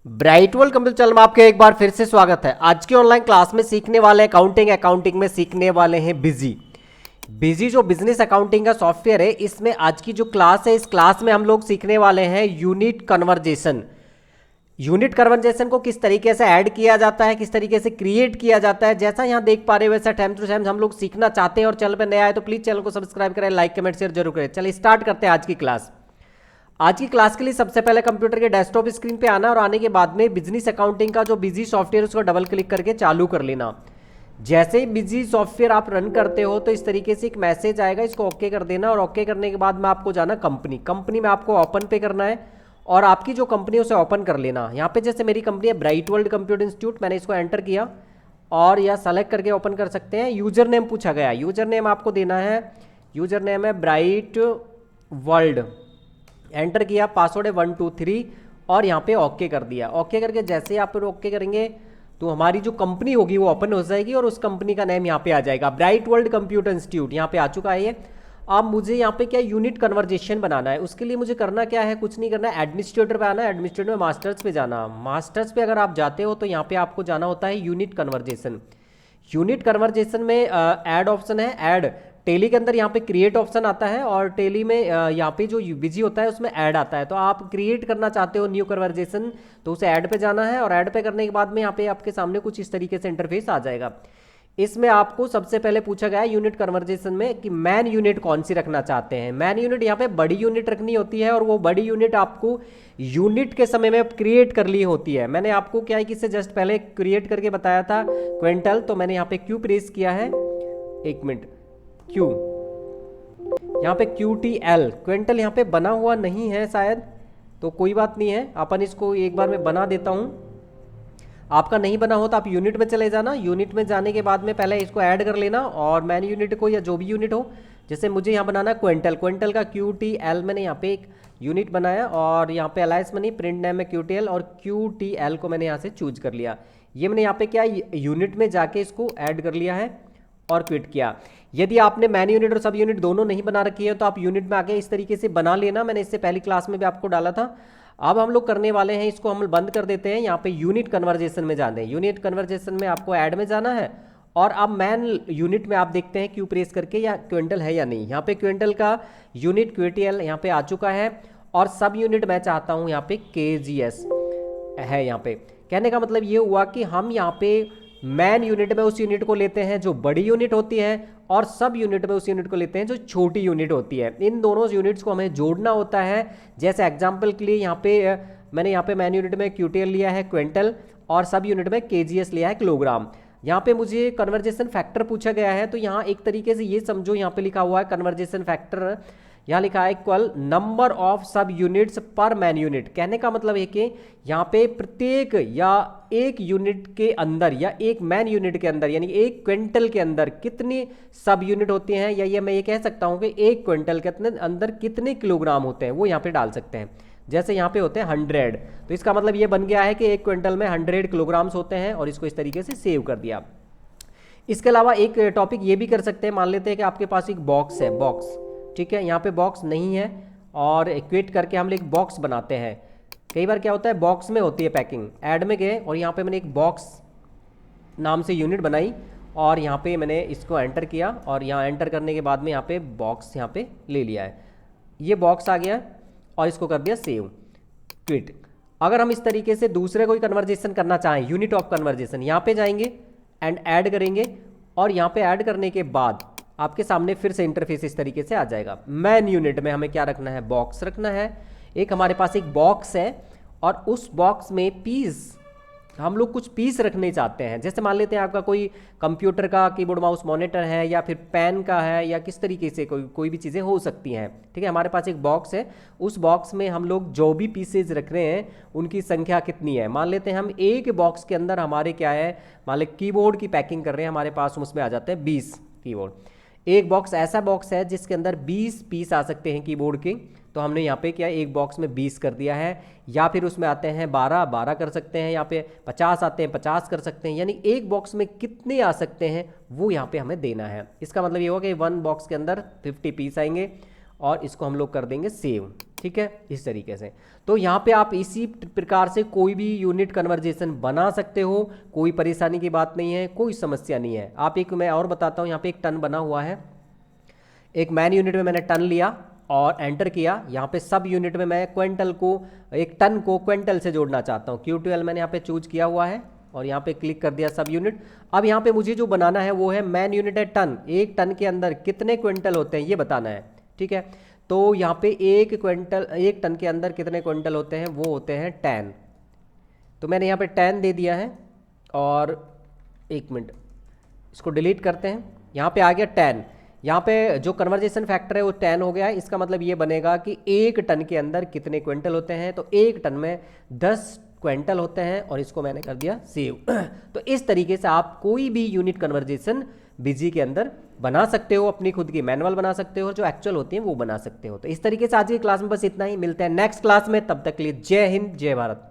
Bright world computer channel में आपका एक बार फिर से स्वागत है। आज की ऑनलाइन क्लास में सीखने वाले अकाउंटिंग में सीखने वाले हैं बिजी जो बिजनेस अकाउंटिंग का सॉफ्टवेयर है, इसमें आज की जो क्लास है, इस क्लास में हम लोग सीखने वाले हैं यूनिट कन्वर्जेशन को किस तरीके से ऐड किया जाता है, किस तरीके से क्रिएट किया जाता है। जैसा यहाँ देख पा रहे हैं वैसा टाइम टू टाइम हम लोग सीखना चाहते हैं और चैनल पर नया है तो प्लीज चैनल को सब्सक्राइब करें, लाइक कमेंट शेयर जरूर करें। चलिए स्टार्ट करते हैं आज की क्लास। आज की क्लास के लिए सबसे पहले कंप्यूटर के डेस्कटॉप स्क्रीन पे आना और आने के बाद में बिजनेस अकाउंटिंग का जो बिजी सॉफ्टवेयर उसको डबल क्लिक करके चालू कर लेना। जैसे ही बिजी सॉफ्टवेयर आप रन करते हो तो इस तरीके से एक मैसेज आएगा, इसको ओके कर देना और ओके करने के बाद में आपको जाना कंपनी में आपको ओपन पे करना है और आपकी जो कंपनी है उसे ओपन कर लेना। यहाँ पे जैसे मेरी कंपनी है ब्राइट वर्ल्ड कंप्यूटर इंस्टीट्यूट, मैंने इसको एंटर किया और यह सेलेक्ट करके ओपन कर सकते हैं। यूजर नेम पूछा गया, यूजर नेम आपको देना है, यूजर नेम है ब्राइट वर्ल्ड, एंटर किया, पासवर्ड है 1 2 3 और यहाँ पे ओके कर दिया। ओके करके जैसे ही आप ओके करेंगे तो हमारी जो कंपनी होगी वो ओपन हो जाएगी और उस कंपनी का नेम यहाँ पे आ जाएगा, ब्राइट वर्ल्ड कंप्यूटर इंस्टीट्यूट यहाँ पे आ चुका है ये। अब मुझे यहाँ पे क्या यूनिट कन्वर्जेशन बनाना है, उसके लिए मुझे करना क्या है, कुछ नहीं करना है, एडमिनिस्ट्रेटर पे आना है, एडमिनिस्ट्रेटर में मास्टर्स पे जाना। मास्टर्स पे अगर आप जाते हो तो यहाँ पे आपको जाना होता है यूनिट कन्वर्जेशन में ऐड ऑप्शन है, ऐड टेली के अंदर यहाँ पे क्रिएट ऑप्शन आता है और टेली में यहाँ पे जो बिजी होता है उसमें ऐड आता है। तो आप क्रिएट करना चाहते हो न्यू कन्वर्जेशन तो उसे ऐड पे जाना है और ऐड पे करने के बाद में यहाँ पे आपके सामने कुछ इस तरीके से इंटरफेस आ जाएगा। इसमें आपको सबसे पहले पूछा गया है यूनिट कन्वर्जेशन में कि मैन यूनिट कौन सी रखना चाहते हैं। मैन यूनिट यहाँ पे बड़ी यूनिट रखनी होती है और वो बड़ी यूनिट आपको यूनिट के समय में क्रिएट कर ली होती है। मैंने आपको क्या है कि इससे जस्ट पहले क्रिएट करके बताया था क्विंटल, तो मैंने यहाँ पे क्यू प्रेस किया है, एक मिनट, क्यू, यहाँ पे QTL क्विंटल यहाँ पे बना हुआ नहीं है शायद, तो कोई बात नहीं है, अपन इसको एक बार मैं बना देता हूँ। आपका नहीं बना हो तो आप यूनिट में चले जाना, यूनिट में जाने के बाद में पहले इसको ऐड कर लेना और मैन यूनिट को या जो भी यूनिट हो, जैसे मुझे यहाँ बनाना क्विंटल का QTL, मैंने यहाँ पे एक यूनिट बनाया और यहाँ पे अलाइस मनी प्रिंट नेम है QTL और QTL को मैंने यहाँ से चूज कर लिया। ये मैंने यहाँ पे क्या यूनिट में जाके इसको ऐड कर लिया है और क्विट किया। यदि आपने मैन यूनिट और सब यूनिट दोनों नहीं बना रखी है तो आप यूनिट में आके इस तरीके से बना लेना, मैंने इससे पहली क्लास में भी आपको डाला था। अब हम लोग करने वाले हैं, इसको हम बंद कर देते हैं, यहाँ पे यूनिट कन्वर्जेशन में जाते हैं। यूनिट कन्वर्जेशन में आपको ऐड में जाना है और अब मैन यूनिट में आप देखते हैं क्यू प्रेस करके या क्विंटल है या नहीं। यहाँ पे क्विंटल का यूनिट QTL यहाँ पे आ चुका है और सब यूनिट मैं चाहता हूँ यहाँ पे KGS है। यहाँ पे कहने का मतलब ये हुआ कि हम यहाँ पे मैन यूनिट में उस यूनिट को लेते हैं जो बड़ी यूनिट होती है और सब यूनिट में उस यूनिट को लेते हैं जो छोटी यूनिट होती है। इन दोनों यूनिट्स को हमें जोड़ना होता है। जैसे एग्जांपल के लिए यहाँ पे मैंने यहाँ पे मैन यूनिट में QTL लिया है क्विंटल और सब यूनिट में KGS लिया है किलोग्राम। यहाँ पे मुझे कन्वर्जेशन फैक्टर पूछा गया है, तो यहाँ एक तरीके से ये समझो, यहाँ पे लिखा हुआ है कन्वर्जेशन फैक्टर, यहाँ लिखा है इक्वल नंबर ऑफ सब यूनिट्स पर मैन यूनिट। कहने का मतलब है कि यहाँ पे प्रत्येक या एक यूनिट के अंदर या एक मैन यूनिट के अंदर यानी एक क्विंटल के अंदर कितनी सब यूनिट होती हैं, या ये मैं ये कह सकता हूँ कि एक क्विंटल के अंदर कितने किलोग्राम होते हैं वो यहाँ पे डाल सकते हैं। जैसे यहाँ पे होते हैं 100, तो इसका मतलब ये बन गया है कि एक क्विंटल में 100 किलोग्राम्स होते हैं और इसको इस तरीके से सेव कर दिया। इसके अलावा एक टॉपिक ये भी कर सकते हैं, मान लेते हैं कि आपके पास एक बॉक्स है, बॉक्स, ठीक है, यहाँ पे बॉक्स नहीं है और इक्वेट करके हम एक बॉक्स बनाते हैं। कई बार क्या होता है बॉक्स में होती है पैकिंग, ऐड में गए और यहाँ पे मैंने एक बॉक्स नाम से यूनिट बनाई और यहाँ पे मैंने इसको एंटर किया और यहाँ एंटर करने के बाद में यहाँ पे बॉक्स यहाँ पे ले लिया है, ये बॉक्स आ गया और इसको कर दिया सेव, क्विट। अगर हम इस तरीके से दूसरे कोई कन्वर्जेशन करना चाहें, यूनिट ऑफ कन्वर्जेशन, यहाँ पे जाएंगे एंड ऐड करेंगे और यहाँ पे ऐड करने के बाद आपके सामने फिर से इंटरफेस इस तरीके से आ जाएगा। मैन यूनिट में हमें क्या रखना है, बॉक्स रखना है। एक हमारे पास एक बॉक्स है और उस बॉक्स में पीस, हम लोग कुछ पीस रखने चाहते हैं। जैसे मान लेते हैं आपका कोई कंप्यूटर का कीबोर्ड माउस मॉनिटर है या फिर पेन का है या किस तरीके से कोई भी चीज़ें हो सकती हैं, ठीक है। हमारे पास एक बॉक्स है, उस बॉक्स में हम लोग जो भी पीसेज रख रहे हैं उनकी संख्या कितनी है। मान लेते हैं हम एक बॉक्स के अंदर हमारे क्या है, मान लें कीबोर्ड की पैकिंग कर रहे हैं, हमारे पास उसमें आ जाते हैं 20 कीबोर्ड। एक बॉक्स ऐसा बॉक्स है जिसके अंदर 20 पीस आ सकते हैं कीबोर्ड के, तो हमने यहाँ पे क्या एक बॉक्स में 20 कर दिया है। या फिर उसमें आते हैं 12 कर सकते हैं, यहाँ पे 50 आते हैं 50 कर सकते हैं, यानी एक बॉक्स में कितने आ सकते हैं वो यहाँ पे हमें देना है। इसका मतलब ये होगा कि 1 बॉक्स के अंदर 50 पीस आएंगे और इसको हम लोग कर देंगे सेव, ठीक है, इस तरीके से। तो यहाँ पे आप इसी प्रकार से कोई भी यूनिट कन्वर्जेशन बना सकते हो, कोई परेशानी की बात नहीं है, कोई समस्या नहीं है। आप एक मैं और बताता हूँ, यहाँ पे एक टन बना हुआ है, एक मैन यूनिट में मैंने टन लिया और एंटर किया। यहाँ पे सब यूनिट में मैं क्विंटल को, एक टन को क्विंटल से जोड़ना चाहता हूँ। Q12 मैंने यहाँ पे चूज किया हुआ है और यहाँ पे क्लिक कर दिया सब यूनिट। अब यहाँ पे मुझे जो बनाना है वो है मैन यूनिट है टन, एक टन के अंदर कितने क्विंटल होते हैं ये बताना है, ठीक है। तो यहाँ पे एक टन के अंदर कितने क्विंटल होते हैं, वो होते हैं 10। तो मैंने यहाँ पे 10 दे दिया है और एक मिनट इसको डिलीट करते हैं। यहाँ पे आ गया 10, यहाँ पे जो कन्वर्जेशन फैक्टर है वो 10 हो गया है। इसका मतलब ये बनेगा कि एक टन के अंदर कितने क्विंटल होते हैं, तो एक टन में 10 क्विंटल होते हैं और इसको मैंने कर दिया सेव। तो इस तरीके से आप कोई भी यूनिट कन्वर्जेशन बीजी के अंदर बना सकते हो, अपनी खुद की मैनुअल बना सकते हो, जो एक्चुअल होती है वो बना सकते हो। तो इस तरीके से आज की क्लास में बस इतना ही, मिलते हैं नेक्स्ट क्लास में, तब तक के लिए जय हिंद जय भारत।